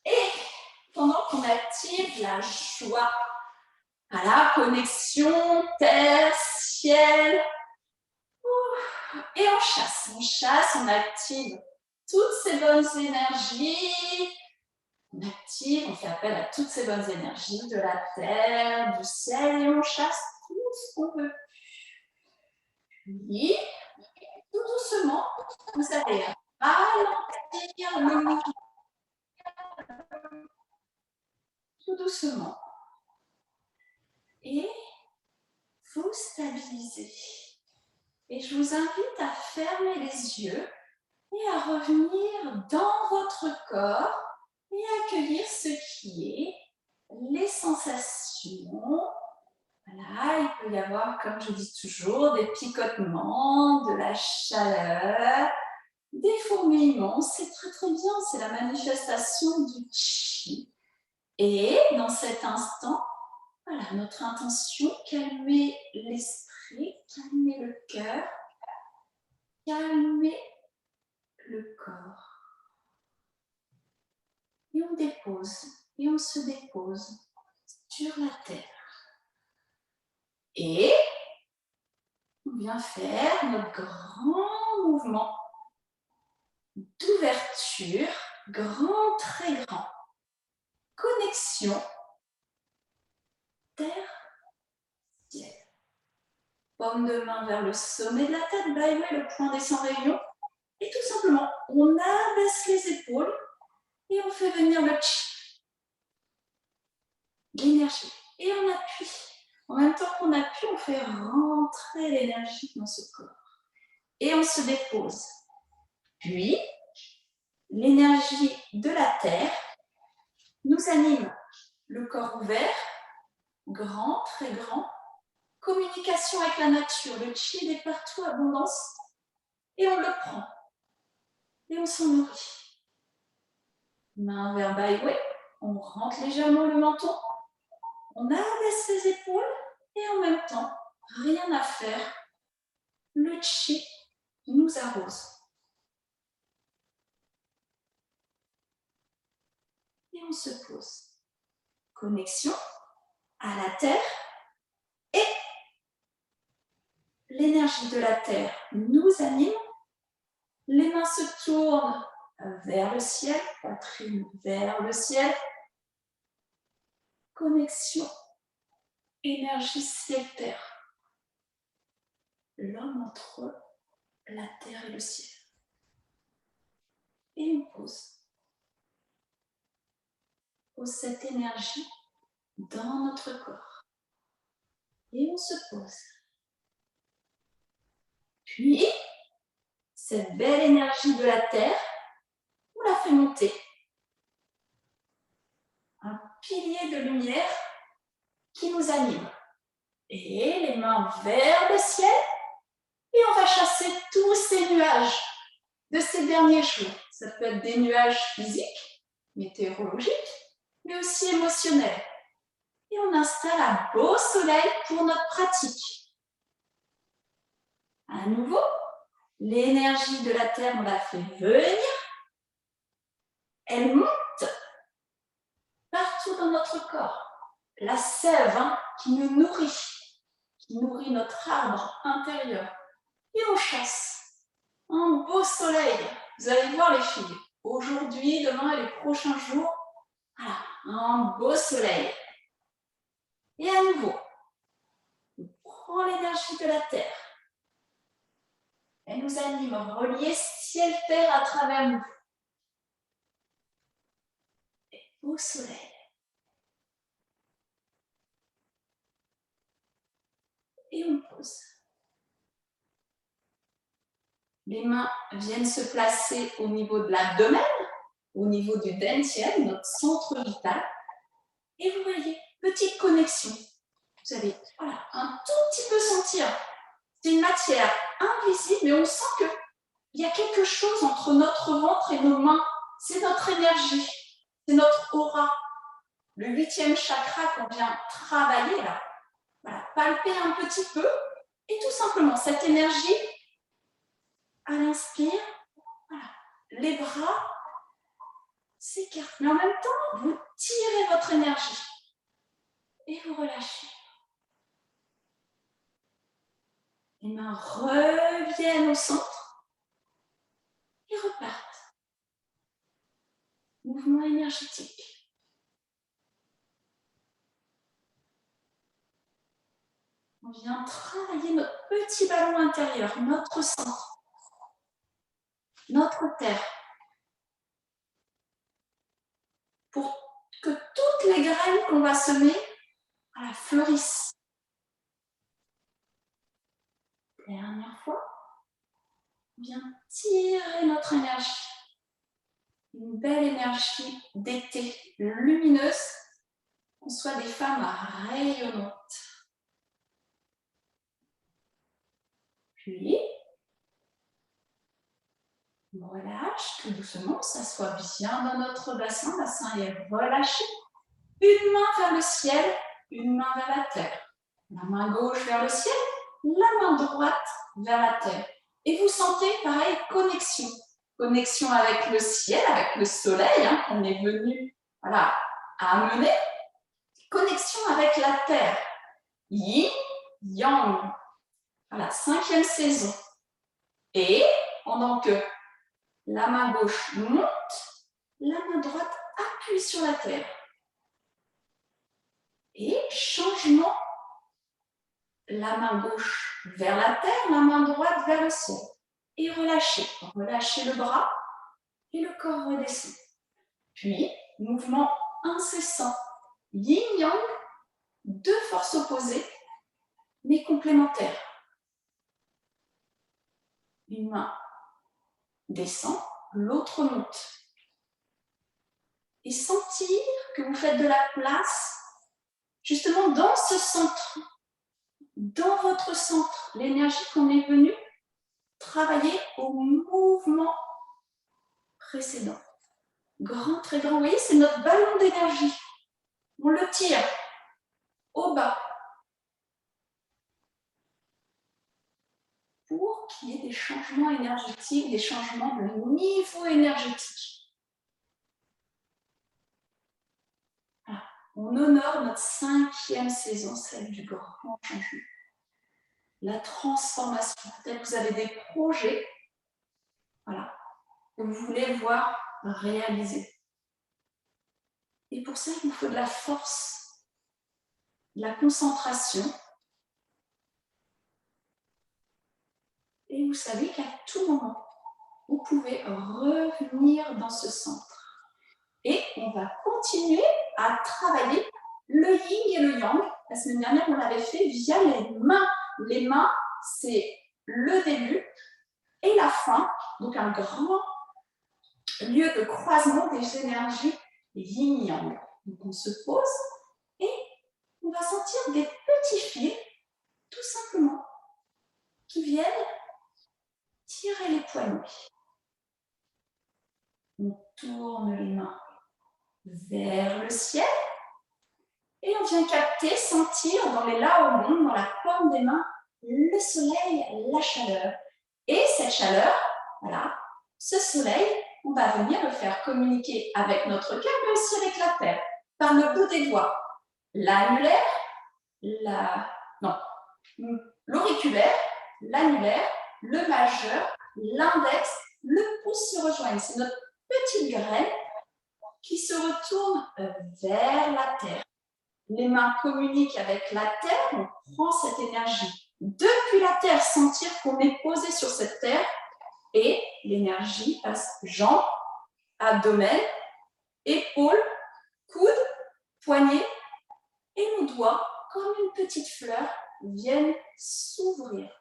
Et pendant qu'on active la joie, voilà, connexion, terre, ciel, et on chasse, on active toutes ces bonnes énergies, on fait appel à toutes ces bonnes énergies de la terre, du ciel, et on chasse tout ce qu'on veut. Puis, tout doucement, vous allez ralentir le mouvement. Tout doucement. Et vous stabiliser. Et je vous invite à fermer les yeux et à revenir dans votre corps et accueillir ce qui est, les sensations. Voilà, il peut y avoir, comme je dis toujours, des picotements, de la chaleur, des fourmillements. C'est très très bien, c'est la manifestation du chi. Et dans cet instant, voilà, notre intention, calmer l'esprit, calmer le cœur, calmer le corps. Et on dépose, et on se dépose sur la terre. Et on vient faire notre grand mouvement d'ouverture, grand, très grand. Connexion, terre, ciel. Paume de main vers le sommet de la tête, bye le point descend rayon. Et tout simplement, on abaisse les épaules et on fait venir le chi, l'énergie. Et on appuie. En même temps qu'on appuie, on fait rentrer l'énergie dans ce corps. Et on se dépose. Puis, l'énergie de la terre nous anime. Le corps ouvert, grand, très grand. Communication avec la nature. Le chi est partout, abondance. Et on le prend. Et on s'en nourrit. Main vers bye way. On rentre légèrement le menton. On abaisse les épaules. Et en même temps, rien à faire. Le chi nous arrose. Et on se pose. Connexion à la terre et l'énergie de la terre nous anime. Les mains se tournent vers le ciel, poitrine vers le ciel. Connexion, énergie ciel-terre. L'homme entre la terre et le ciel. Et on pose. Pose cette énergie dans notre corps. Et on se pose. Puis, cette belle énergie de la terre, on la fait monter. Un pilier de lumière qui nous anime. Et les mains vers le ciel. Et on va chasser tous ces nuages de ces derniers jours. Ça peut être des nuages physiques, météorologiques, mais aussi émotionnels. Et on installe un beau soleil pour notre pratique. À nouveau, l'énergie de la terre, on la fait venir. Elle monte partout dans notre corps. La sève qui nous nourrit notre arbre intérieur. Et on chasse un beau soleil. Vous allez voir les filles, aujourd'hui, demain et les prochains jours, voilà, un beau soleil. Et à nouveau, on prend l'énergie de la terre. Elle nous anime, reliée ciel-terre à travers nous. Et beau soleil. Et on pose. Les mains viennent se placer au niveau de l'abdomen, au niveau du dantian, notre centre vital. Et vous voyez, petite connexion. Vous allez un tout petit peu sentir. C'est une matière invisible, mais on sent qu'il y a quelque chose entre notre ventre et nos mains. C'est notre énergie, c'est notre aura. Le 8e chakra qu'on vient travailler là. Voilà, palper un petit peu. Et tout simplement, cette énergie, à l'inspire, voilà, les bras s'écarte. Mais en même temps, vous tirez votre énergie et vous relâchez. Les mains reviennent au centre et repartent. Mouvement énergétique. On vient travailler notre petit ballon intérieur, notre centre, notre terre, pour que toutes les graines qu'on va semer fleurissent. Dernière fois, on vient tirer notre énergie. Une belle énergie d'été, lumineuse, qu'on soit des femmes rayonnantes. Puis, on relâche tout doucement, s'assoit bien dans notre bassin. Le bassin est relâché. Une main vers le ciel, une main vers la terre. La main gauche vers le ciel, la main droite vers la terre. Et vous sentez, pareil, connexion. Connexion avec le ciel, avec le soleil, qu'on est venu à amener. Connexion avec la terre. Yin, yang. Voilà, 5e saison. Et pendant que la main gauche monte, la main droite appuie sur la terre. Et changement, la main gauche vers la terre, la main droite vers le ciel. Et relâchez. Relâchez le bras et le corps redescend. Puis, mouvement incessant. Yin-yang, deux forces opposées, mais complémentaires. Une main descend, l'autre monte. Et sentir que vous faites de la place, justement dans ce centre, dans votre centre, l'énergie qu'on est venu travailler au mouvement précédent. Grand, très grand, vous voyez, c'est notre ballon d'énergie. On le tire au bas pour qu'il y ait des changements énergétiques, des changements de niveau énergétique. Voilà. On honore notre 5e saison, celle du grand changement. La transformation. Peut-être que vous avez des projets que vous voulez voir réaliser. Et pour ça, il vous faut de la force, de la concentration. Et vous savez qu'à tout moment, vous pouvez revenir dans ce centre. Et on va continuer à travailler le yin et le yang. La semaine dernière, on l'avait fait via les mains. Les mains, c'est le début et la fin. Donc un grand lieu de croisement des énergies yin-yang. Donc on se pose et on va sentir des petits fils, tout simplement, qui viennent tirer les poignets. On tourne les mains vers le ciel et on vient capter, sentir dans les laomons, dans la paume des mains, le soleil, la chaleur. Et cette chaleur, ce soleil, on va venir le faire communiquer avec notre cœur, mais aussi avec la terre, par le bout des doigts. L'annulaire, l'auriculaire, l'annulaire, le majeur, l'index, le pouce se rejoignent. C'est notre petite graine qui se retourne vers la terre. Les mains communiquent avec la terre, on prend cette énergie depuis la terre, sentir qu'on est posé sur cette terre et l'énergie passe jambes, abdomen, épaules, coudes, poignets et nos doigts, comme une petite fleur, viennent s'ouvrir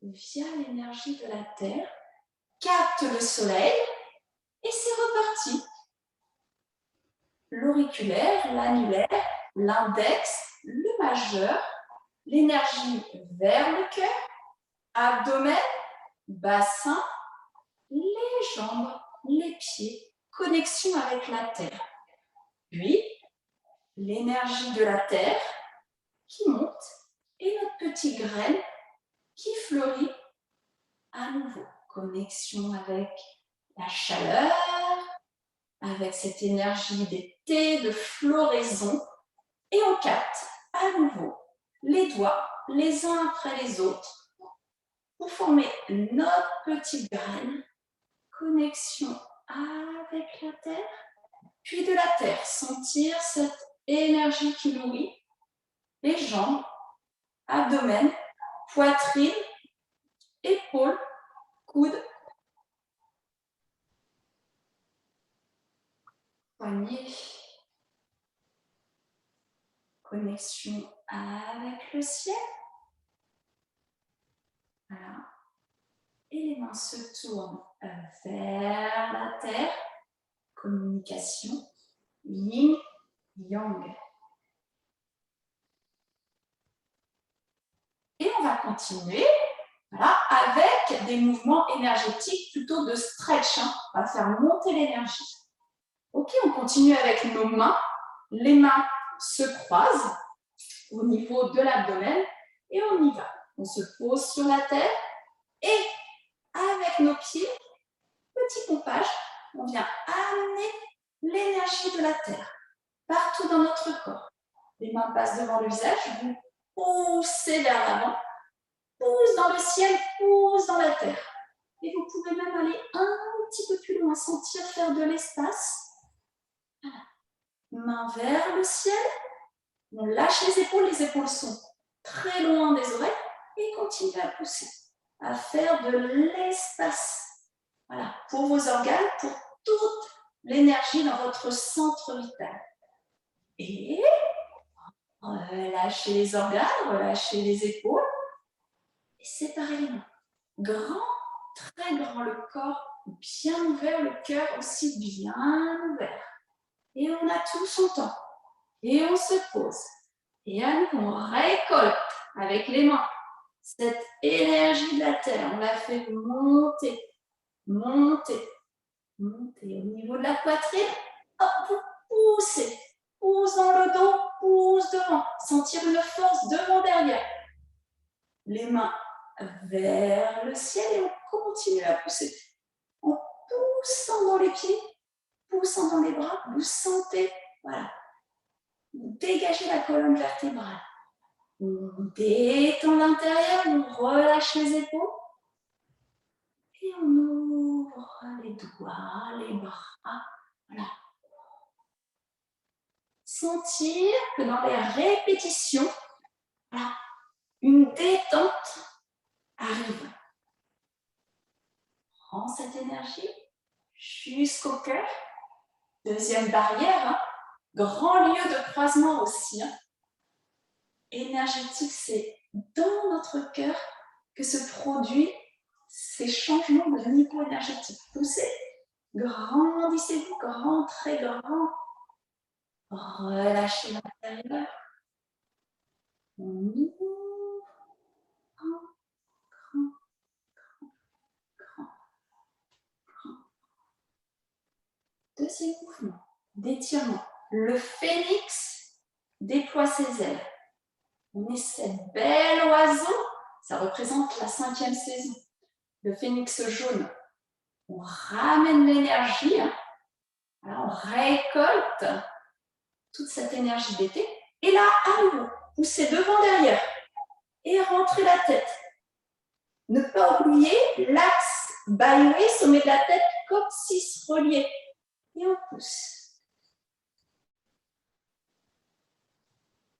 via l'énergie de la terre, captent le soleil et c'est reparti. L'auriculaire, l'annulaire, l'index, le majeur, l'énergie vers le cœur, abdomen, bassin, les jambes, les pieds, connexion avec la terre. Puis, l'énergie de la terre qui monte et notre petite graine qui fleurit à nouveau. Connexion avec la chaleur, avec cette énergie d'été, de floraison. Et on capte à nouveau les doigts, les uns après les autres, pour former notre petite graine. Connexion avec la terre, puis de la terre, sentir cette énergie qui nourrit les jambes, abdomen, poitrine, épaules, coudes, poignets. Connexion avec le ciel. Voilà. Et les mains se tournent vers la terre. Communication, yin, yang. Et on va continuer voilà, avec des mouvements énergétiques plutôt de stretch. On va faire monter l'énergie. Ok, on continue avec nos mains. Les mains se croisent au niveau de l'abdomen et on y va. On se pose sur la terre et avec nos pieds, petit pompage, on vient amener l'énergie de la terre partout dans notre corps. Les mains passent devant le visage, vous poussez vers l'avant, pousse dans le ciel, pousse dans la terre. Et vous pouvez même aller un petit peu plus loin, sentir faire de l'espace. Voilà. Main vers le ciel, on lâche les épaules sont très loin des oreilles et continuez à pousser, à faire de l'espace. Voilà, pour vos organes, pour toute l'énergie dans votre centre vital. Et relâchez les organes, relâchez les épaules et séparez les mains. Grand, très grand, le corps bien ouvert, le cœur aussi bien ouvert. Et on a tout son temps. Et on se pose. Et à nous, on récolte avec les mains cette énergie de la terre. On la fait monter, monter, monter au niveau de la poitrine. Hop, vous poussez. Pousse dans le dos, pousse devant. Sentir une force devant, derrière. Les mains vers le ciel et on continue à pousser. En poussant dans les pieds, poussant dans les bras, vous sentez, voilà, dégagez la colonne vertébrale. On détend l'intérieur, on relâche les épaules et on ouvre les doigts, les bras. Voilà. Sentir que dans les répétitions, voilà, une détente arrive. Prends cette énergie jusqu'au cœur. Deuxième barrière, grand lieu de croisement aussi. Énergétique, c'est dans notre cœur que se produisent ces changements de niveau énergétique. Poussez, grandissez-vous, grand, très grand. Relâchez l'intérieur. On ouvre. Grand, grand, grand. Deuxième mouvement, d'étirement. Le phénix déploie ses ailes. On est cette belle oiseau, ça représente la 5e saison. Le phénix jaune. On ramène l'énergie, on récolte toute cette énergie d'été. Et là, à nouveau, poussez devant, derrière et rentrez la tête. Ne pas oublier l'axe bas-élevé, sommet de la tête, coccyx relié. Et on pousse.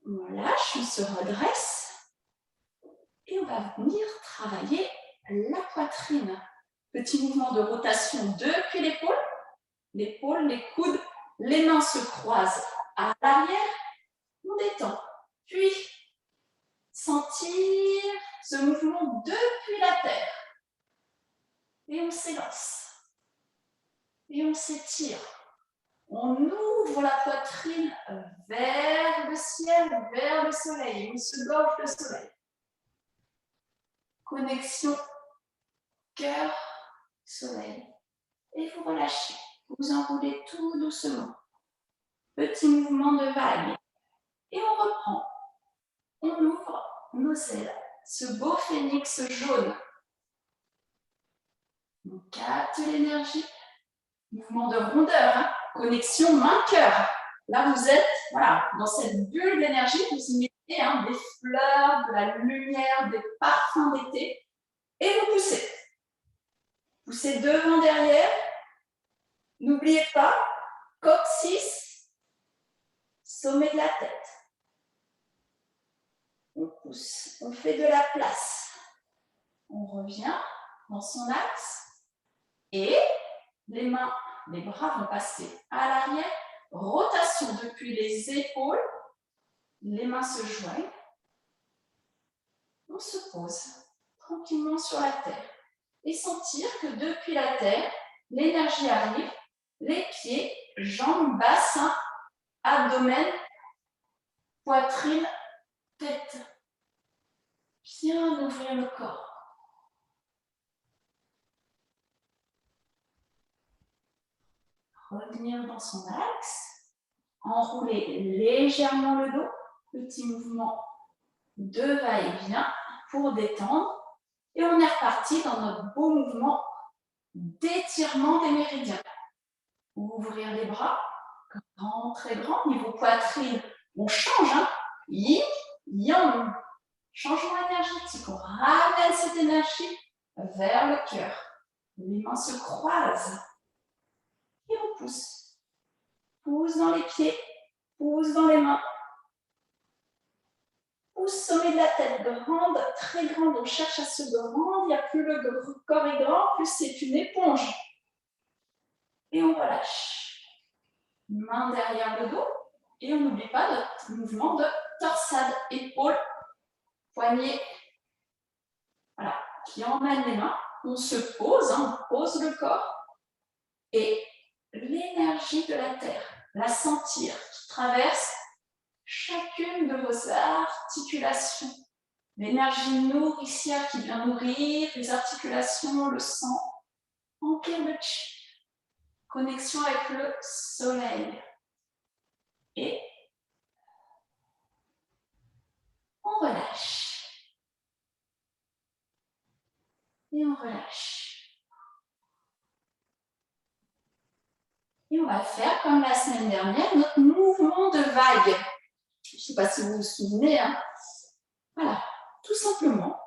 On lâche, on se redresse. Et on va venir travailler la poitrine. Petit mouvement de rotation depuis l'épaule. L'épaule, les coudes, les mains se croisent à l'arrière. On détend. Puis, sentir ce mouvement depuis la terre. Et on s'élance. Et on s'étire. On ouvre la poitrine vers le ciel, vers le soleil. On se gorge le soleil. Connexion cœur, soleil. Et vous relâchez. Vous enroulez tout doucement. Petit mouvement de vague. Et on reprend. On ouvre nos ailes. Ce beau phénix jaune. On capte l'énergie. Mouvement de rondeur. connexion main-cœur. Là, vous êtes voilà, dans cette bulle d'énergie, vous y mettez hein, des fleurs, de la lumière, des parfums d'été, et vous poussez. Poussez devant, derrière. N'oubliez pas, coccyx, sommet de la tête. On pousse, on fait de la place. On revient dans son axe et les mains, les bras vont passer à l'arrière. Rotation depuis les épaules. Les mains se joignent. On se pose tranquillement sur la terre et sentir que depuis la terre, l'énergie arrive. Les pieds, jambes, bassin, abdomen, poitrine, tête. Bien ouvrir le corps. Revenir dans son axe. Enrouler légèrement le dos. Petit mouvement de va-et-vient pour détendre. Et on est reparti dans notre beau mouvement d'étirement des méridiens. Ouvrir les bras. Grand, très grand. Niveau poitrine, on change. Hein. Yin, yang. Changement énergétique. On ramène cette énergie vers le cœur. Les mains se croisent. Et on pousse. Pousse dans les pieds. Pousse dans les mains. Pousse sommet de la tête. Grande, très grande. On cherche à se grandir. Plus le corps est grand, plus c'est une éponge. Et on relâche. Main derrière le dos. Et on n'oublie pas notre mouvement de torsade. Épaules, poignets. Voilà. Qui emmène les mains. On se pose, hein, on pose le corps. Et l'énergie de la terre, la sentir qui traverse chacune de vos articulations. L'énergie nourricière qui vient nourrir les articulations, le sang, empire le chi. Connexion avec le soleil. Et on relâche. Et on relâche. Et on va faire, comme la semaine dernière, notre mouvement de vague. Je ne sais pas si vous vous souvenez. Hein. Voilà, tout simplement.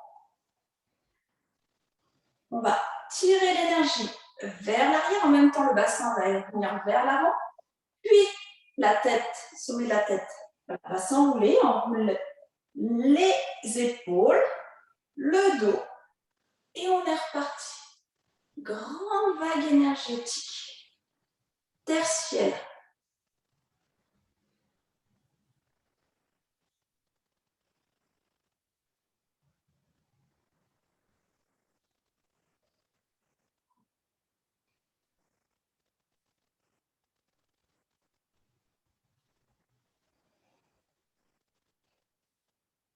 On va tirer l'énergie vers l'arrière. En même temps, le bassin va venir vers l'avant. Puis, la tête, sommet de la tête, va s'enrouler. On roule les épaules, le dos. Et on est reparti. Grande vague énergétique. Tertielle.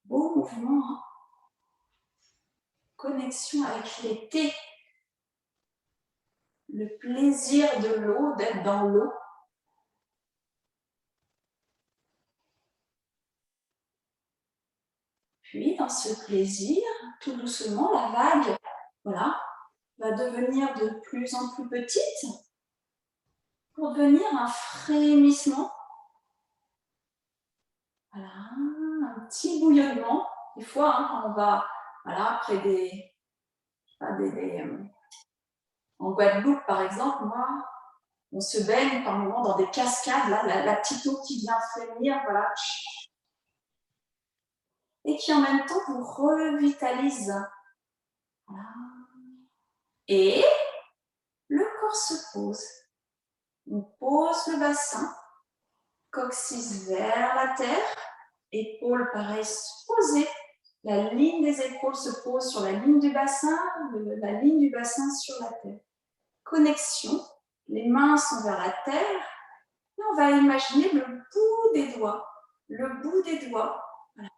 Beau mouvement. Hein. Connexion avec l'été. Le plaisir de l'eau, d'être dans l'eau. Puis, dans ce plaisir, tout doucement, la vague, voilà, va devenir de plus en plus petite pour devenir un frémissement. Voilà, un petit bouillonnement. Des fois, hein, quand on va, voilà, après en Guadeloupe, par exemple, moi, on se baigne par moments dans des cascades, là, la petite eau qui vient frémir, voilà. Et qui en même temps vous revitalise. Voilà. Et le corps se pose. On pose le bassin, coccyx vers la terre, épaules pareil posées. La ligne des épaules se pose sur la ligne du bassin, la ligne du bassin sur la terre. Connexion, les mains sont vers la terre. Et on va imaginer le bout des doigts. Le bout des doigts. Voilà.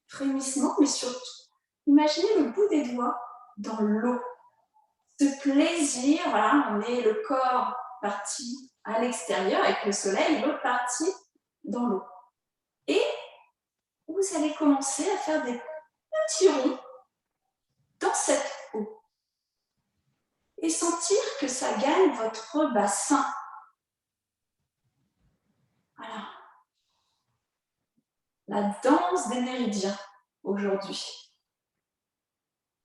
Frémissement, mais surtout, imaginez le bout des doigts dans l'eau. Ce plaisir, voilà, on est le corps parti à l'extérieur avec le soleil, l'autre partie dans l'eau. Et vous allez commencer à faire des petits ronds dans cette eau. Et sentir que ça gagne votre bassin. Voilà. La danse des méridiens aujourd'hui.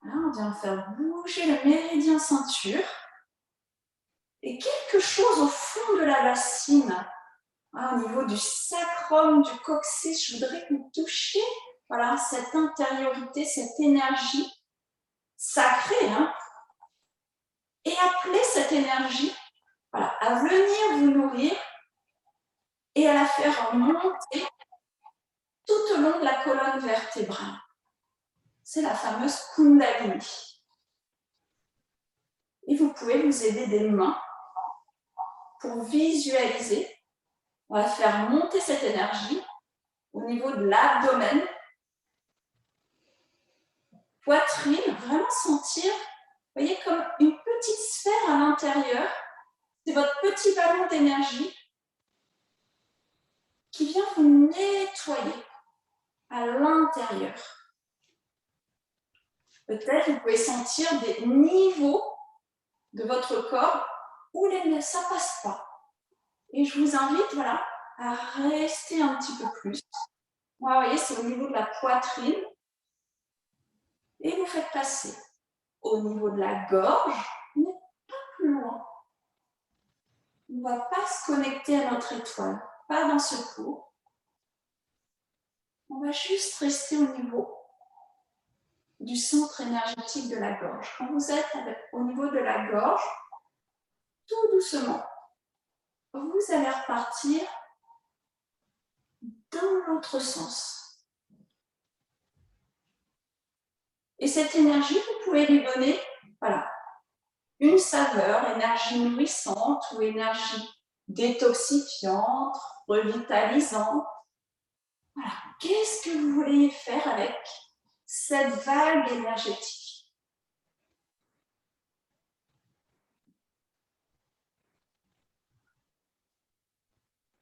Voilà, on vient faire bouger le méridien ceinture. Et quelque chose au fond de la bassine, au niveau du sacrum, du coccyx, je voudrais que vous touchiez voilà, cette intériorité, cette énergie sacrée. Hein, et appelez cette énergie voilà, à venir vous nourrir et à la faire monter tout au long de la colonne vertébrale. C'est la fameuse Kundalini. Et vous pouvez vous aider des mains pour visualiser. On va faire monter cette énergie au niveau de l'abdomen, poitrine, vraiment sentir, vous voyez, comme une petite sphère à l'intérieur. C'est votre petit ballon d'énergie qui vient vous nettoyer à l'intérieur. Peut-être vous pouvez sentir des niveaux de votre corps où ça ne passe pas. Et je vous invite voilà, à rester un petit peu plus. Moi, vous voyez, c'est au niveau de la poitrine. Et vous faites passer au niveau de la gorge, mais pas plus loin. On ne va pas se connecter à notre étoile, pas dans ce cours. On va juste rester au niveau du centre énergétique de la gorge. Quand vous êtes au niveau de la gorge, tout doucement, vous allez repartir dans l'autre sens. Et cette énergie, vous pouvez lui donner voilà, une saveur, énergie nourrissante ou énergie détoxifiante, revitalisante. Voilà. Qu'est-ce que vous voulez faire avec cette vague énergétique?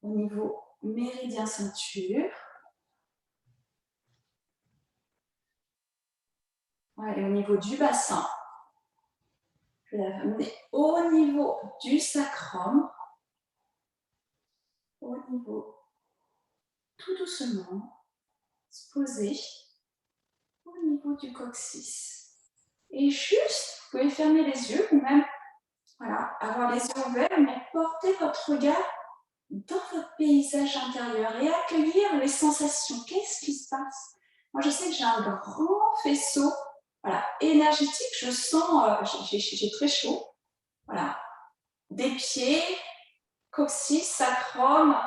Au niveau méridien ceinture. Voilà, et au niveau du bassin. Je vais la ramener au niveau du sacrum. Au niveau, tout doucement, se poser au niveau du coccyx. Et juste, vous pouvez fermer les yeux ou même voilà, avoir les yeux ouverts, mais porter votre regard dans votre paysage intérieur et accueillir les sensations. Qu'est-ce qui se passe? Moi, je sais que j'ai un grand faisceau voilà, énergétique. Je sens, j'ai très chaud. Voilà. Des pieds, coccyx, sacrum.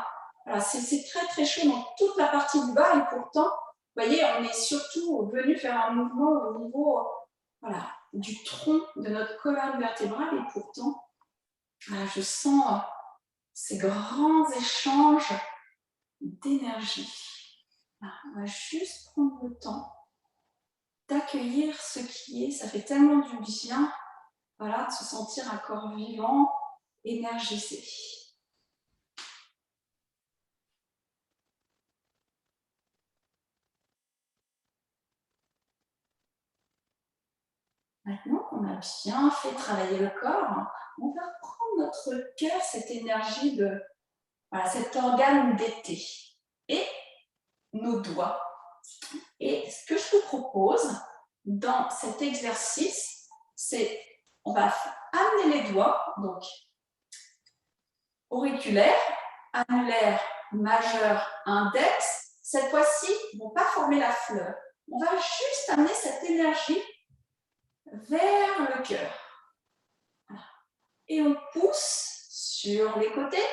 Voilà, c'est très très chaud dans toute la partie du bas et pourtant, vous voyez, on est surtout venu faire un mouvement au niveau voilà, du tronc de notre colonne vertébrale et pourtant, voilà, je sens ces grands échanges d'énergie. On va juste prendre le temps d'accueillir ce qui est. Ça fait tellement du bien voilà, de se sentir un corps vivant, énergisé. Maintenant qu'on a bien fait travailler le corps, on va prendre notre cœur, cette énergie de voilà, cet organe d'été et nos doigts. Et ce que je te propose dans cet exercice, c'est on va amener les doigts, donc auriculaire, annulaire, majeur, index. Cette fois-ci, ils ne vont pas former la fleur. On va juste amener cette énergie vers le cœur. Voilà. Et on pousse sur les côtés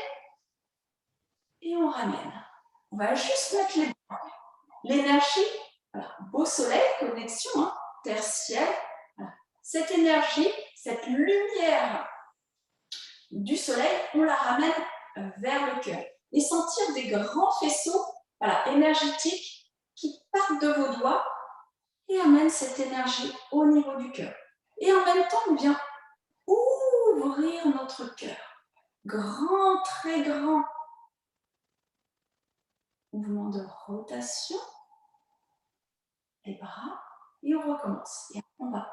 et on ramène. On va juste mettre les doigts. L'énergie, voilà, beau soleil, connexion, hein, tertiaire. Voilà. Cette énergie, cette lumière du soleil, on la ramène vers le cœur. Et sentir des grands faisceaux voilà, énergétiques qui partent de vos doigts et amènent cette énergie au niveau du cœur. Et en même temps, on vient ouvrir notre cœur. Grand, très grand. Mouvement de rotation. Les bras. Et on recommence. Et on va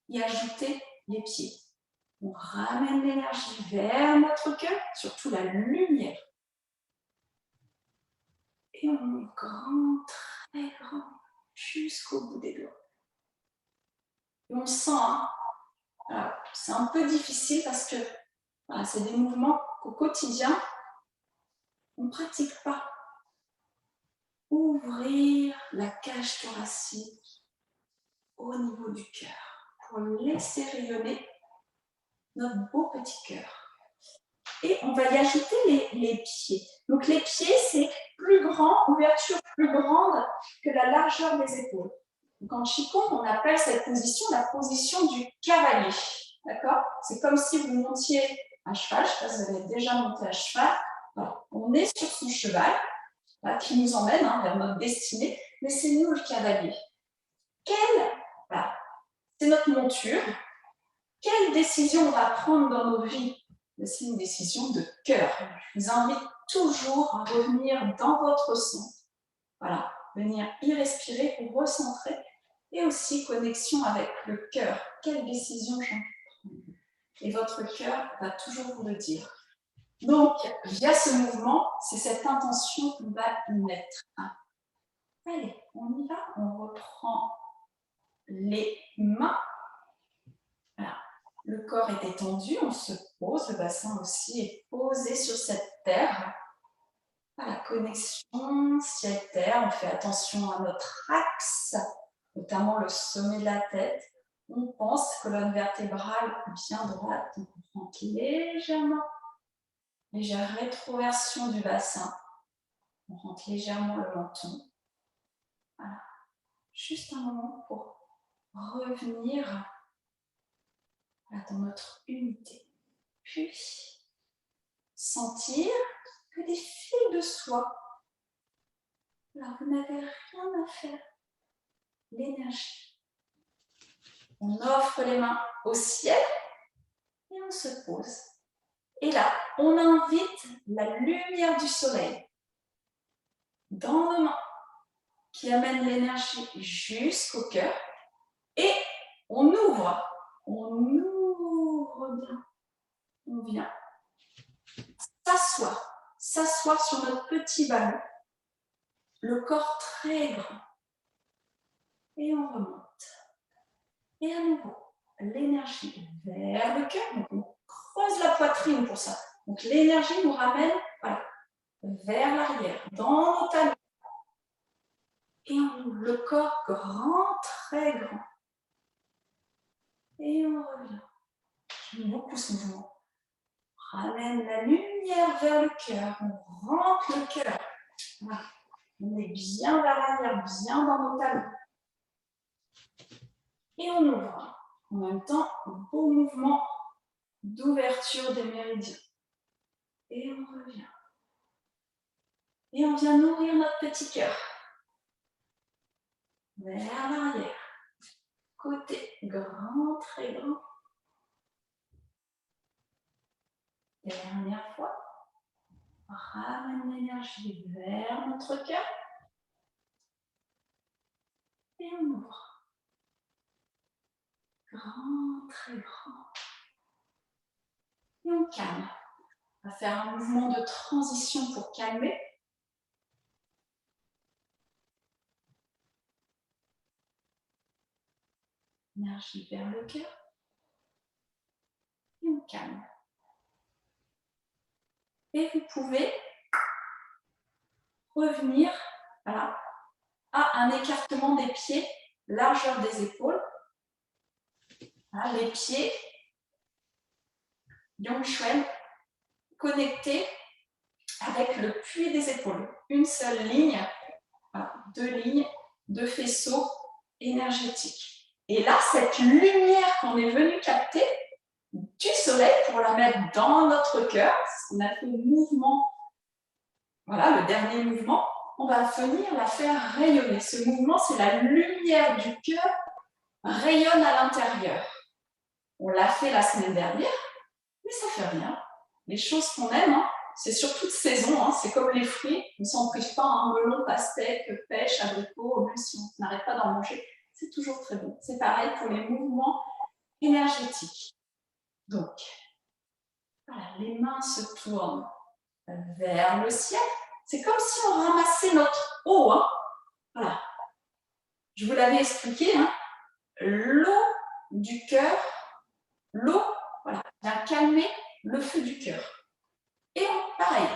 y ajouter les pieds. On ramène l'énergie vers notre cœur, surtout la lumière. Et on monte grand, très grand, jusqu'au bout des doigts. Et on sent, hein, c'est un peu difficile parce que voilà, c'est des mouvements qu'au quotidien, on ne pratique pas. Ouvrir la cage thoracique au niveau du cœur pour laisser rayonner notre beau petit cœur. Et on va y ajouter les pieds. Donc les pieds, c'est plus grand, ouverture plus grande que la largeur des épaules. Donc en Qigong, on appelle cette position la position du cavalier. D'accord? C'est comme si vous montiez à cheval. Je ne sais pas si vous avez déjà monté à cheval. Voilà. On est sur son cheval, là, qui nous emmène vers notre destinée, mais c'est nous le cavalier. Voilà. C'est notre monture. Quelle décision on va prendre dans nos vies? C'est une décision de cœur. Je vous invite toujours à revenir dans votre centre. Voilà, venir y respirer pour recentrer et aussi connexion avec le cœur. Quelle décision j'en prends? Et votre cœur va toujours vous le dire. Donc, via ce mouvement, c'est cette intention qu'on va y mettre. Allez, on y va. On reprend les mains. Voilà. Le corps est détendu, on se pose, le bassin aussi est posé sur cette terre. Voilà, connexion ciel-terre, on fait attention à notre axe, notamment le sommet de la tête. On pense colonne vertébrale bien droite, donc on rentre légèrement. Légère rétroversion du bassin. On rentre légèrement le menton. Voilà. Juste un moment pour revenir dans notre unité. Puis, sentir que des fils de soie. Alors, vous n'avez rien à faire. L'énergie. On offre les mains au ciel et on se pose. Et là, on invite la lumière du soleil dans nos mains qui amène l'énergie jusqu'au cœur et on ouvre bien, on vient s'asseoir sur notre petit ballon, le corps très grand et on remonte. Et à nouveau, l'énergie vers le cœur, donc on creuse la poitrine pour ça. Donc l'énergie nous ramène vers l'arrière, dans nos talons. Et on ouvre le corps grand, très grand. Et on revient. J'aime beaucoup ce mouvement. On ramène la lumière vers le cœur. On rentre le cœur. Voilà. On est bien vers l'arrière, bien dans nos talons. Et on ouvre. En même temps, un beau mouvement d'ouverture des méridiens. Et on revient. Et on vient nourrir notre petit cœur. Vers l'arrière. Côté grand, très grand. Dernière fois. On ramène l'énergie vers notre cœur. Et on ouvre. Grand, très grand. Et on calme. On va faire un mouvement de transition pour calmer. Énergie vers le cœur. Et on calme. Et vous pouvez revenir à un écartement des pieds, largeur des épaules. Les pieds, Yongchuan, connectés avec le puits des épaules. Une seule ligne, deux lignes, deux faisceaux énergétiques. Et là, cette lumière qu'on est venu capter du soleil pour la mettre dans notre cœur, on a fait le mouvement, le dernier mouvement, on va venir la faire rayonner. Ce mouvement, c'est la lumière du cœur rayonne à l'intérieur. On l'a fait la semaine dernière, mais ça fait rien. Les choses qu'on aime, c'est sur toute saison, c'est comme les fruits, on ne s'en prive pas, melon, pastèque, pêche, abricot, même si on n'arrête pas d'en manger, c'est toujours très bon. C'est pareil pour les mouvements énergétiques. Donc, les mains se tournent vers le ciel, C'est comme si on ramassait notre eau. Hein. Voilà. Je vous l'avais expliqué. Hein. L'eau du cœur, l'eau, voilà, vient calmer le feu du cœur. Et pareil,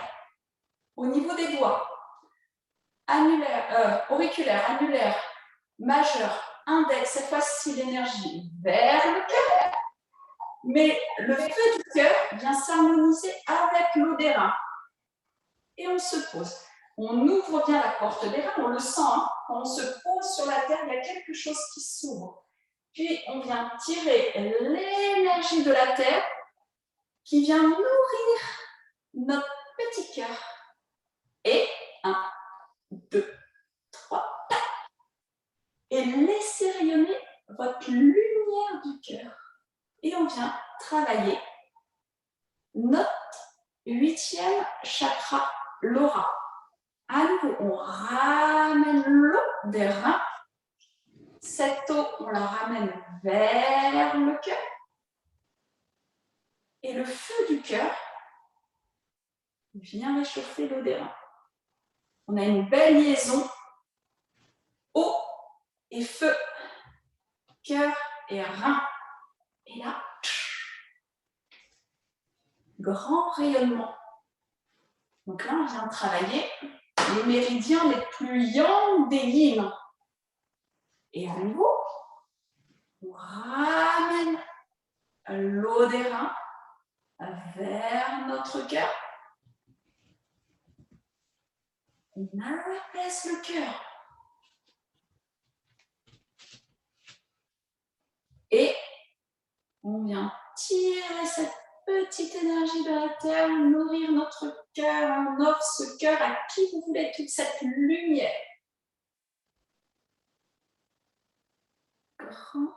au niveau des doigts, auriculaire, annulaire, majeur, index, cette fois-ci l'énergie vers le cœur. Mais le feu du cœur vient s'harmoniser avec l'eau des reins. Et on se pose. On ouvre bien la porte des reins, on le sent. Hein. Quand on se pose sur la terre, il y a quelque chose qui s'ouvre. Puis on vient tirer l'énergie de la terre qui vient nourrir notre petit cœur. Et 1, 2, 3, et laissez rayonner votre lumière du cœur. Et on vient travailler notre 8e chakra, l'aura. À nouveau, on ramène l'eau des reins. Cette eau, on la ramène vers le cœur. Et le feu du cœur vient réchauffer l'eau des reins. On a une belle liaison eau et feu, cœur et rein. Et là, grand rayonnement. Donc là, on vient travailler les méridiens les plus yang des yin. Et à nouveau, on ramène l'eau des reins vers notre cœur. On apaise le cœur. Et on vient tirer cette petite énergie de la terre, nourrir notre cœur. On offre ce cœur à qui vous voulez, toute cette lumière. Grand,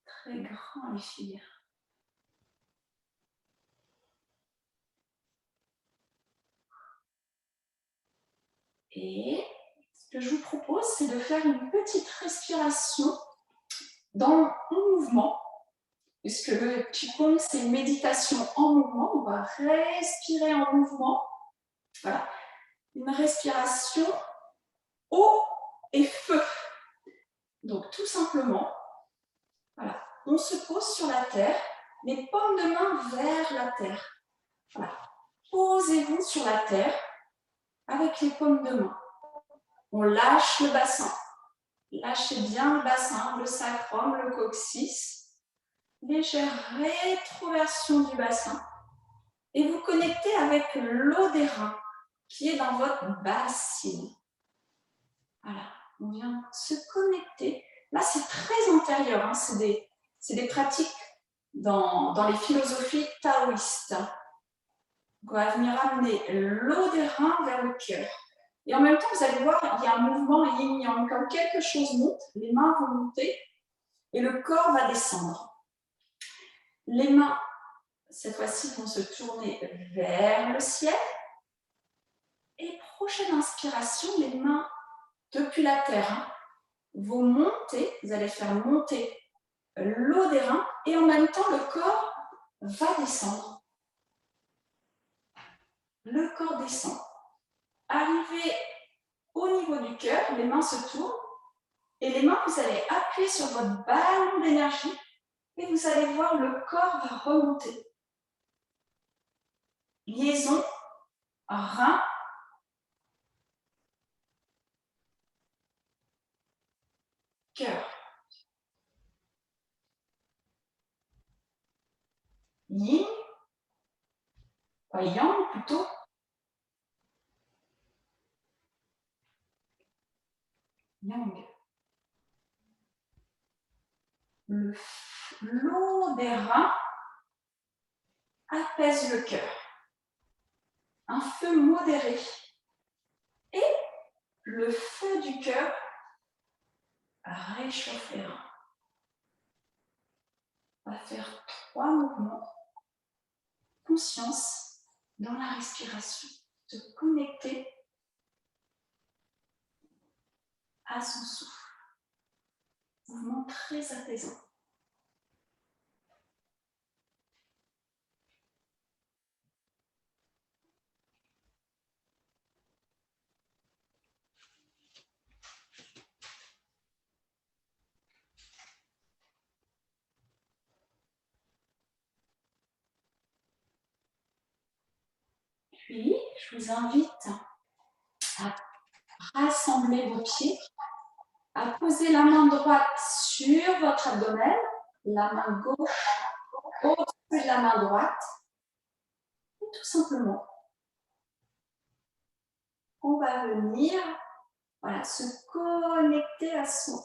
très grand les filles. Et ce que je vous propose, c'est de faire une petite respiration dans le mouvement. Puisque le Qigong, c'est une méditation en mouvement. On va respirer en mouvement. Voilà. Une respiration eau et feu. Donc, tout simplement, voilà, on se pose sur la terre, les paumes de main vers la terre. Voilà. Posez-vous sur la terre avec les paumes de main. On lâche le bassin. Lâchez bien le bassin, le sacrum, le coccyx. Légère rétroversion du bassin. Et vous connectez avec l'eau des reins qui est dans votre bassine. Voilà, on vient se connecter. Là, c'est très antérieur, hein. C'est des pratiques dans les philosophies taoïstes. On va venir amener l'eau des reins vers le cœur. Et en même temps, vous allez voir, il y a un mouvement yin-yang. Quand quelque chose monte, les mains vont monter et le corps va descendre. Les mains, cette fois-ci, vont se tourner vers le ciel. Et prochaine inspiration, les mains depuis la terre, hein, vont monter, vous allez faire monter l'eau des reins et en même temps le corps va descendre. Le corps descend. Arrivé au niveau du cœur, les mains se tournent et les mains, vous allez appuyer sur votre ballon d'énergie et vous allez voir le corps va remonter. Liaison rein, cœur. Yin, yang plutôt. Yang. L'eau des reins apaise le cœur. Un feu modéré. Et le feu du cœur réchauffe les reins. On va faire 3 mouvements. Conscience dans la respiration. Se connecter à son souffle. Mouvement très apaisant. Puis, je vous invite à rassembler vos pieds, à poser la main droite sur votre abdomen, la main gauche au-dessus de la main droite, et tout simplement, on va venir se connecter à son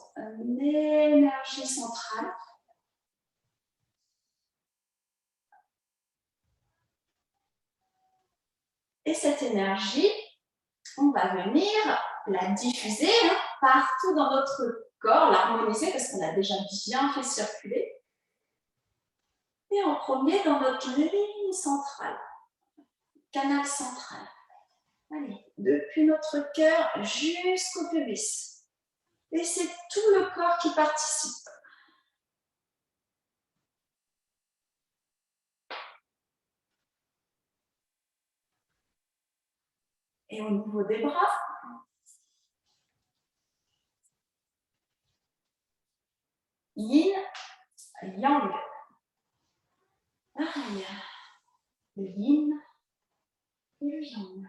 énergie centrale. Et cette énergie, on va venir la diffuser partout dans notre corps, l'harmoniser parce qu'on a déjà bien fait circuler. Et en premier, dans notre ligne centrale, canal central. Allez, depuis notre cœur jusqu'au pubis. Et c'est tout le corps qui participe. Et au niveau des bras, yin, yang. Pareil, le yin et le yang.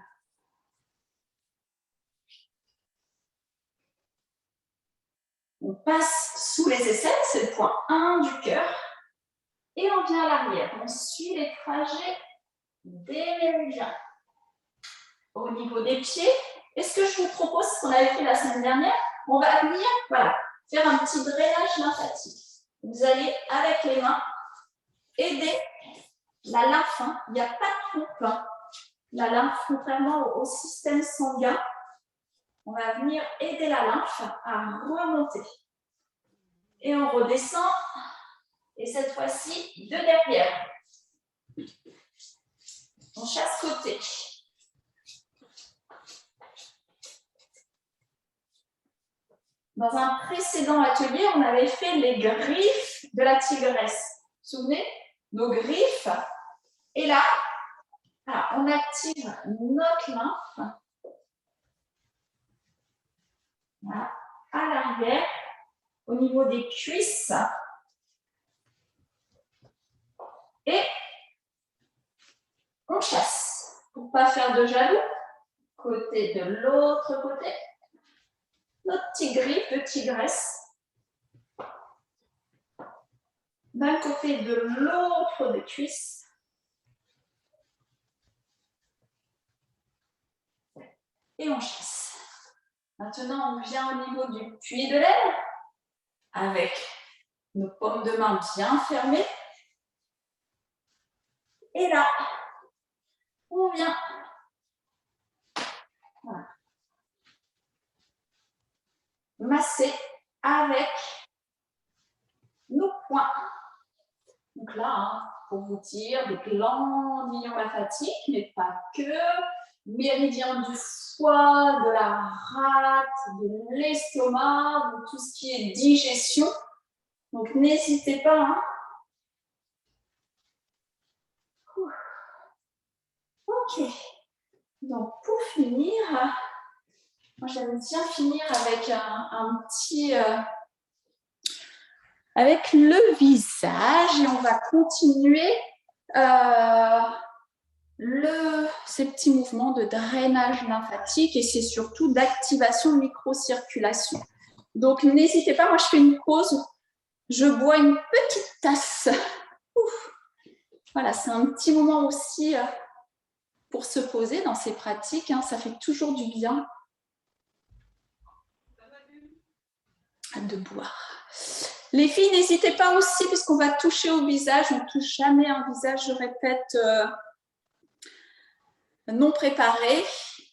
On passe sous les aisselles, c'est le point 1 du cœur. Et on vient à l'arrière. On suit les trajets des méridiens. Au niveau des pieds, et ce que je vous propose, ce qu'on avait fait la semaine dernière, on va venir faire un petit drainage lymphatique. Vous allez, avec les mains, aider la lymphe. Il n'y a pas de pompe. La lymphe, contrairement au système sanguin, on va venir aider la lymphe à remonter. Et on redescend, et cette fois-ci, de derrière. On chasse côté. Dans un précédent atelier, on avait fait les griffes de la tigresse. Vous vous souvenez? Nos griffes. Et là, on active notre lymphe. Voilà, à l'arrière, au niveau des cuisses. Et on chasse. Pour ne pas faire de jaloux, côté de l'autre côté. Notre petit griffe de tigresse. D'un côté de l'autre des cuisses. Et on chasse. Maintenant, on vient au niveau du puits de l'air avec nos paumes de main bien fermées. Et là, on vient masser avec nos poings. Donc là, pour vous dire, des ganglions lymphatiques, mais pas que, méridien du foie, de la rate, de l'estomac, de tout ce qui est digestion. Donc n'hésitez pas. Ok. Donc pour finir, moi j'aime bien finir avec un petit... avec le visage, et on va continuer ces petits mouvements de drainage lymphatique, et c'est surtout d'activation de microcirculation. Donc n'hésitez pas, moi je fais une pause, je bois une petite tasse. Ouf. Voilà, c'est un petit moment aussi pour se poser dans ces pratiques, ça fait toujours du bien de boire. Les filles, n'hésitez pas aussi, puisqu'on va toucher au visage, on ne touche jamais un visage, je répète, non préparé.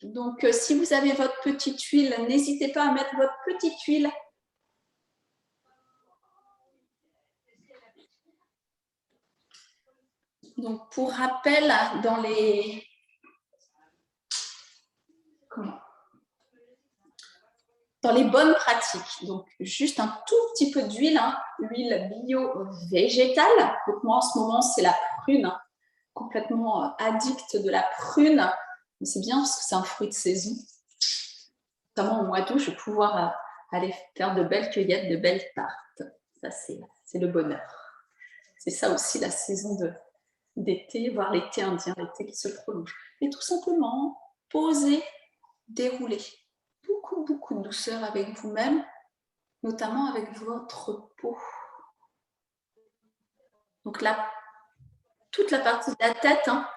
Donc, si vous avez votre petite huile, n'hésitez pas à mettre votre petite huile. Donc, pour rappel, dans les... Dans les bonnes pratiques, donc juste un tout petit peu d'huile, huile bio-végétale. Donc moi, en ce moment, c'est la prune, complètement addict de la prune. C'est bien parce que c'est un fruit de saison. Notamment au mois d'août, je vais pouvoir aller faire de belles cueillettes, de belles tartes. Ça, c'est le bonheur. C'est ça aussi la saison d'été, voire l'été indien, l'été qui se prolonge. Et tout simplement, poser, dérouler. Beaucoup, beaucoup de douceur avec vous-même, notamment avec votre peau. Donc là, toute la partie de la tête, hein,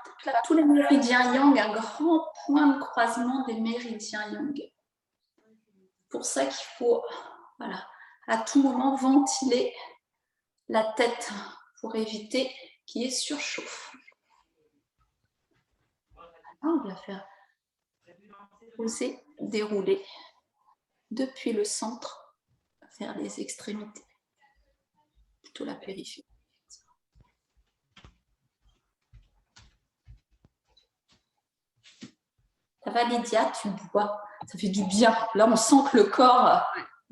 tous les méridiens yang, un grand point de croisement des méridiens yang. Pour ça qu'il faut, voilà, à tout moment ventiler la tête pour éviter qu'il y ait surchauffe. On va faire poser, dérouler depuis le centre vers les extrémités, plutôt la périphérie. Ça va Lydia, tu bois, ça fait du bien. Là on sent que le corps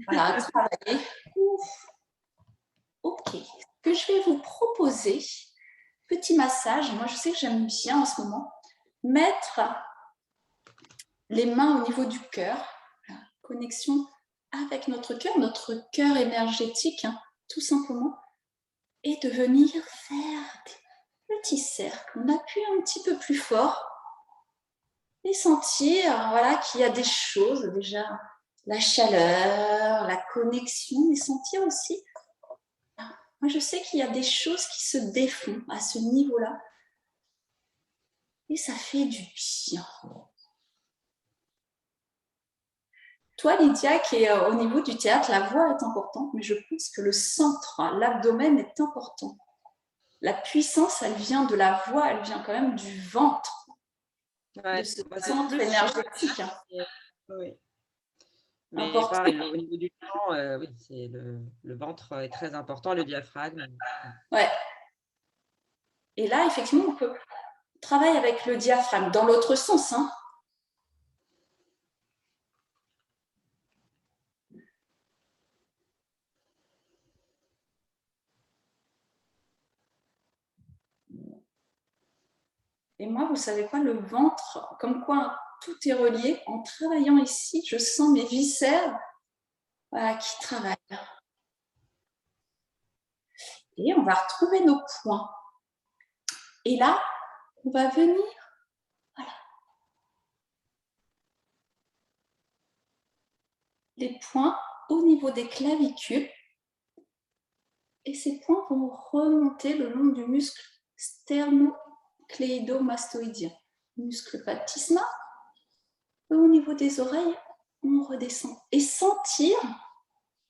voilà, a travaillé. Ouf. Ok, ce que je vais vous proposer, petit massage, moi je sais que j'aime bien en ce moment, mettre les mains au niveau du cœur, connexion avec notre cœur énergétique, hein, tout simplement, et de venir faire des petits cercles. On appuie un petit peu plus fort et sentir voilà, qu'il y a des choses, déjà la chaleur, la connexion, mais sentir aussi, moi je sais qu'il y a des choses qui se défont à ce niveau-là, et ça fait du bien. Toi, Lydia, qui est au niveau du théâtre, la voix est importante, mais je pense que le centre, l'abdomen est important. La puissance, elle vient de la voix, elle vient quand même du ventre, de ce centre énergétique. Oui. Mais pareil, au niveau du temps, oui, le ventre est très important, le diaphragme. Ouais. Et là, effectivement, on peut travailler avec le diaphragme dans l'autre sens, hein. Et moi, vous savez quoi, le ventre, comme quoi tout est relié, en travaillant ici, je sens mes viscères voilà, qui travaillent. Et on va retrouver nos points. Et là, on va venir, voilà, les points au niveau des clavicules. Et ces points vont remonter le long du muscle sternocléidomastoïdien, muscle baptismal. Au niveau des oreilles, on redescend. Et sentir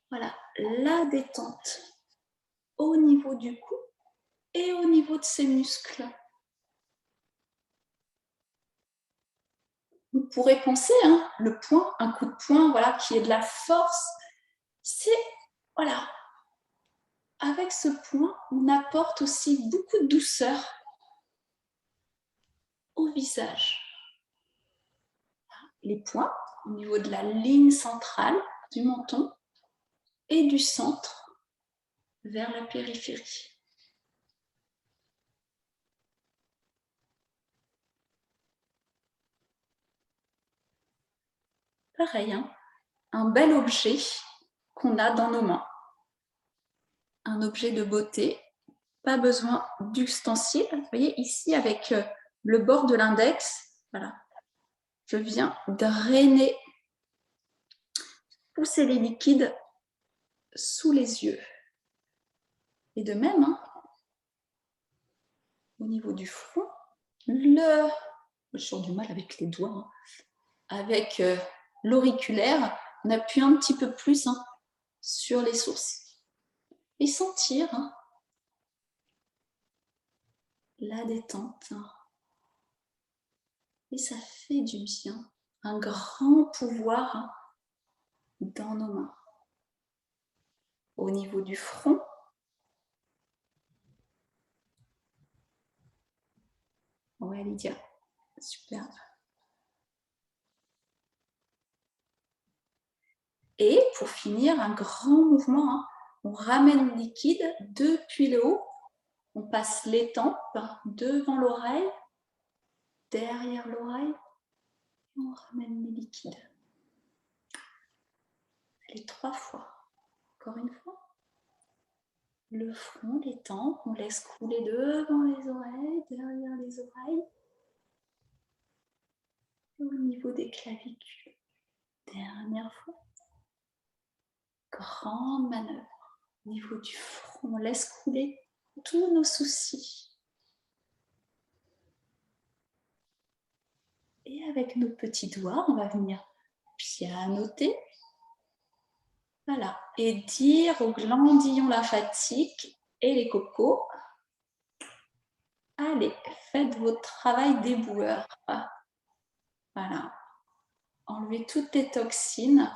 voilà, la détente au niveau du cou et au niveau de ces muscles. Vous pourrez penser, hein, le poing, un coup de poing, voilà, qui est de la force, c'est, voilà, avec ce poing, on apporte aussi beaucoup de douceur au visage. Les poings au niveau de la ligne centrale du menton et du centre vers la périphérie. Pareil, hein, un bel objet qu'on a dans nos mains. Un objet de beauté, pas besoin d'ustensiles. Vous voyez ici avec le bord de l'index, voilà, je viens drainer, pousser les liquides sous les yeux. Et de même, hein, au niveau du front, je suis du mal avec les doigts, hein, avec l'auriculaire, on appuie un petit peu plus hein, sur les sourcils. Et sentir hein, la détente. Hein. Et ça fait du bien. Un grand pouvoir hein, dans nos mains. Au niveau du front, ouais Lydia, super. Et pour finir, un grand mouvement, hein. On ramène le liquide depuis le haut, on passe les tempes devant l'oreille, derrière l'oreille, et on ramène les liquides. Allez, 3 fois. Encore une fois. le front, les tempes, on laisse couler devant les oreilles, derrière les oreilles. Et au niveau des clavicules. Dernière fois. Grande manœuvre. Au niveau du front, on laisse couler tous nos soucis. Et avec nos petits doigts, on va venir pianoter. Voilà. Et dire aux glandillons lymphatiques et les cocos, allez, faites votre travail déboueur. Voilà. Enlevez toutes les toxines.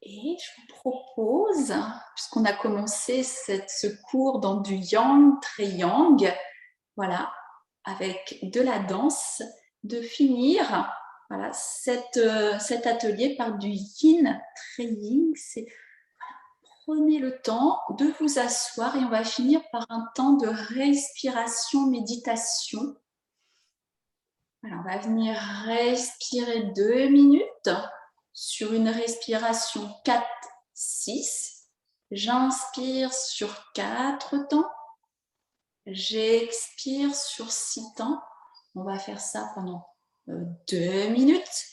Et je vous propose, puisqu'on a commencé ce cours dans du yang, très yang, voilà, avec de la danse, de finir voilà, cet atelier par du yin, très yin. Prenez le temps de vous asseoir et on va finir par un temps de respiration, méditation. Alors, on va venir respirer 2 minutes sur une respiration 4-6. J'inspire sur 4 temps. J'expire sur 6 temps. On va faire ça pendant 2 minutes.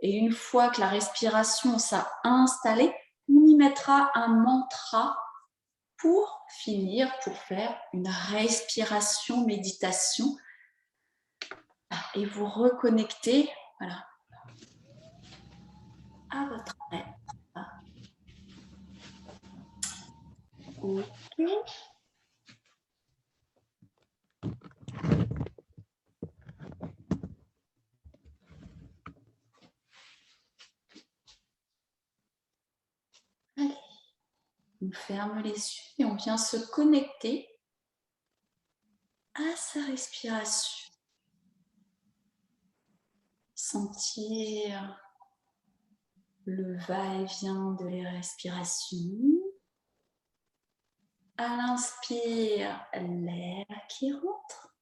Et une fois que la respiration s'est installée, on y mettra un mantra pour finir, pour faire une respiration méditation et vous reconnecter voilà, à votre être. Ok. Allez, on ferme les yeux et on vient se connecter à sa respiration. Sentir le va-et-vient de les respirations. À l'inspire, l'air qui rentre.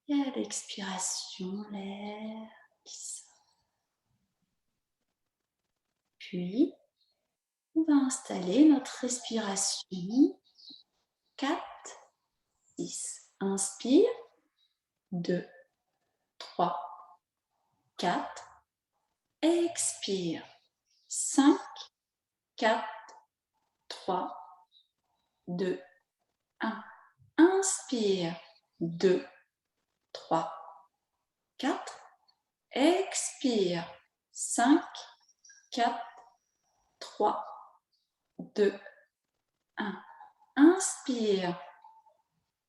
Et à l'expiration, l'air qui sort. Puis, on va installer notre respiration 4, 6. Inspire, 2, 3, 4. Expire, 5, 4, 3, 2, 1. Inspire, 2, 3, 4. Expire, 5, 4, 3, 2, 1. Inspire,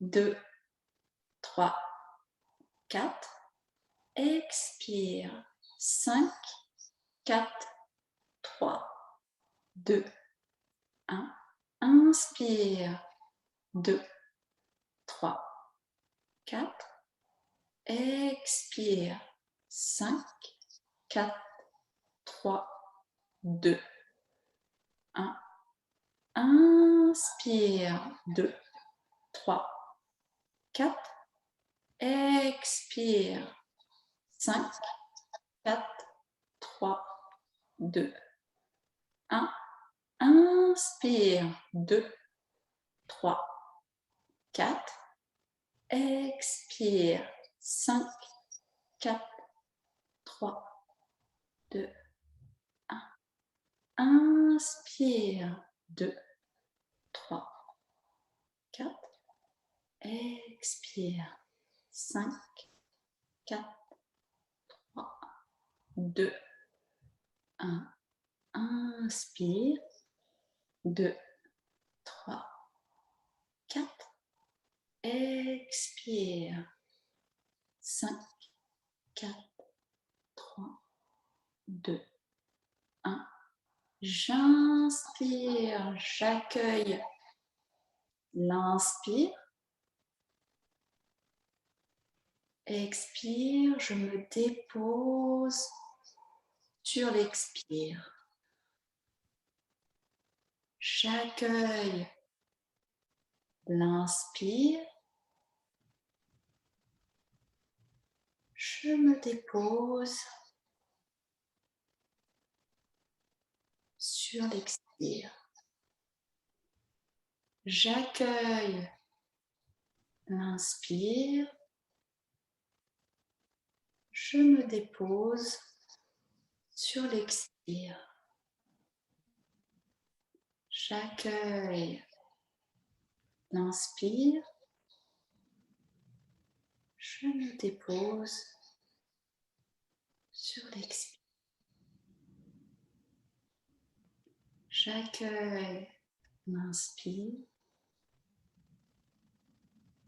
2, 3, 4. Expire, 5, 4, 3, 2, 1. Inspire, 2, 3, 4. Expire, 5, 4, 3, 2, 1. Inspire, 2, 3, 4. Expire, 5, 4, 3, 2, 1. Inspire, 2, 3, 4. Expire, 5, 4, 3, 2, 1. Inspire, 2, 3, 4. Expire, 5, 4, 3, 2, 1. Inspire, 2, 3, 4. Expire, 5, 4, 3, 2, 1. J'inspire, j'accueille l'inspire. Expire, je me dépose sur l'expire. J'accueille l'inspire. Je me dépose sur l'expire. J'accueille l'inspire. Je me dépose sur l'expire. J'accueille l'inspire. Je me dépose sur l'expire. J'accueille l'inspire.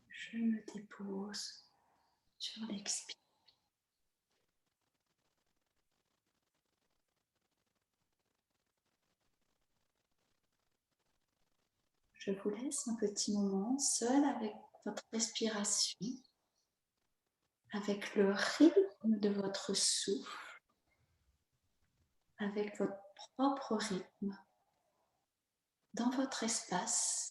Je me dépose sur l'expire. Je vous laisse un petit moment seul avec votre respiration, avec le rythme de votre souffle, avec votre propre rythme dans votre espace.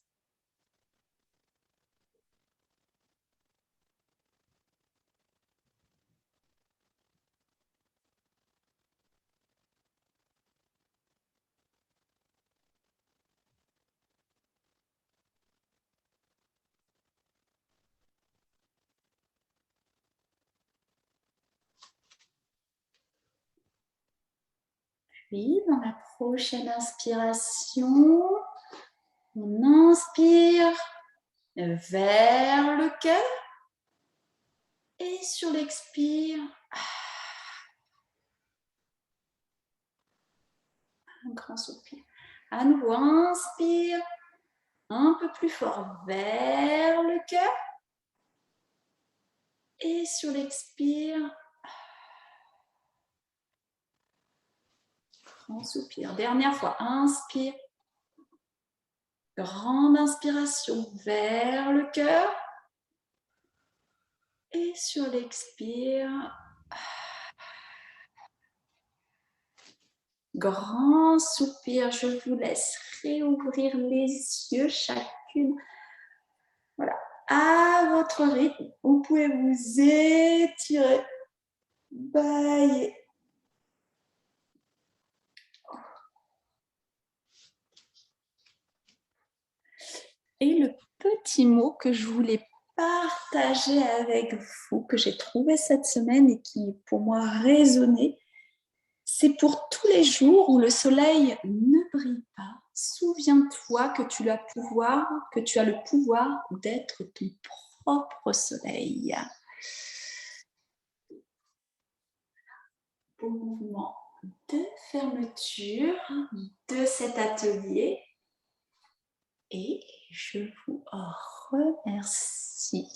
Puis, dans la prochaine inspiration, on inspire vers le cœur et sur l'expire, un grand soupir. À nouveau, inspire un peu plus fort vers le cœur et sur l'expire, grand soupir. Dernière fois, inspire. Grande inspiration vers le cœur. Et sur l'expire, grand soupir. Je vous laisse réouvrir les yeux chacune. Voilà, à votre rythme. Vous pouvez vous étirer, bailler. Et le petit mot que je voulais partager avec vous, que j'ai trouvé cette semaine et qui pour moi résonnait, c'est pour tous les jours où le soleil ne brille pas. Souviens-toi que tu as le pouvoir d'être ton propre soleil. Au mouvement de fermeture de cet atelier. Et je vous remercie.